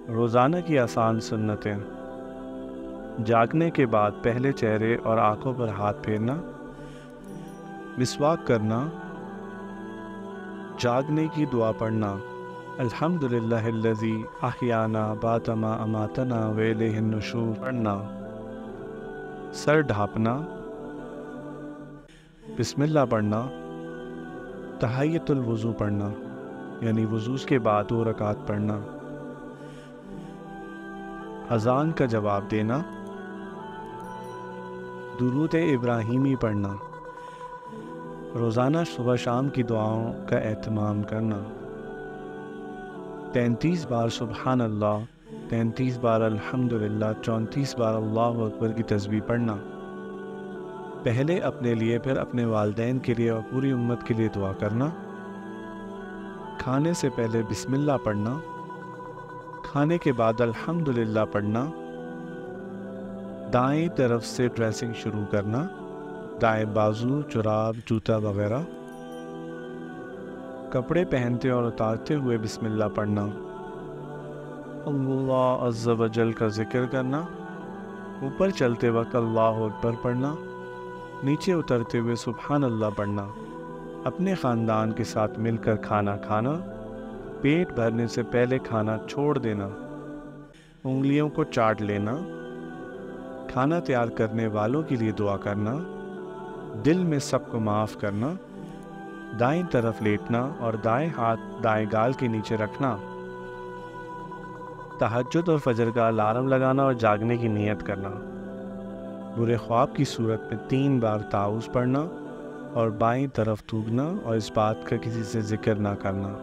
روزانہ کی آسان سنتیں: جاگنے کے بعد پہلے چہرے اور آنکھوں پر ہاتھ پھیرنا، مسواک کرنا، جاگنے کی دعا پڑھنا، الحمدللہ الذی احیانا بعد ما اماتنا والیہ النشور پڑھنا، سر ڈھانپنا، بسم اللہ پڑھنا، تحیۃ الوضو پڑھنا یعنی وضو کے بعد 2 رکعت پڑھنا، اذان کا جواب دینا، درود ابراہیمی پڑھنا، روزانہ صبح شام کی دعاؤں کا اہتمام کرنا، 33 بار سبحان اللہ، 33 بار الحمدللہ، 34 بار اللہ اکبر کی تسبیح پڑھنا، پہلے اپنے لیے پھر اپنے والدین کے لیے اور پوری امت کے لیے دعا کرنا، کھانے سے پہلے بسم اللہ پڑھنا، کھانے کے بعد الحمدللہ پڑھنا، دائیں طرف سے ڈریسنگ شروع کرنا، دائیں بازو، جراب، جوتا وغیرہ، کپڑے پہنتے اور اتارتے ہوئے بسم اللہ پڑھنا، اللہ عز و جل کا ذکر کرنا، اوپر چلتے وقت اللہ اکبر پڑھنا، نیچے اترتے ہوئے سبحان اللہ پڑھنا، اپنے خاندان کے ساتھ مل کر کھانا کھانا، پیٹ بھرنے سے پہلے کھانا چھوڑ دینا، انگلیوں کو چاٹ لینا، کھانا تیار کرنے والوں کے لیے دعا کرنا، دل میں سب کو معاف کرنا، دائیں طرف لیٹنا اور دائیں ہاتھ دائیں گال کے نیچے رکھنا، تہجد اور فجر کا الارم لگانا اور جاگنے کی نیت کرنا، برے خواب کی صورت میں 3 بار تعوذ پڑھنا اور بائیں طرف تھوکنا اور اس بات کا کسی سے ذکر نہ کرنا۔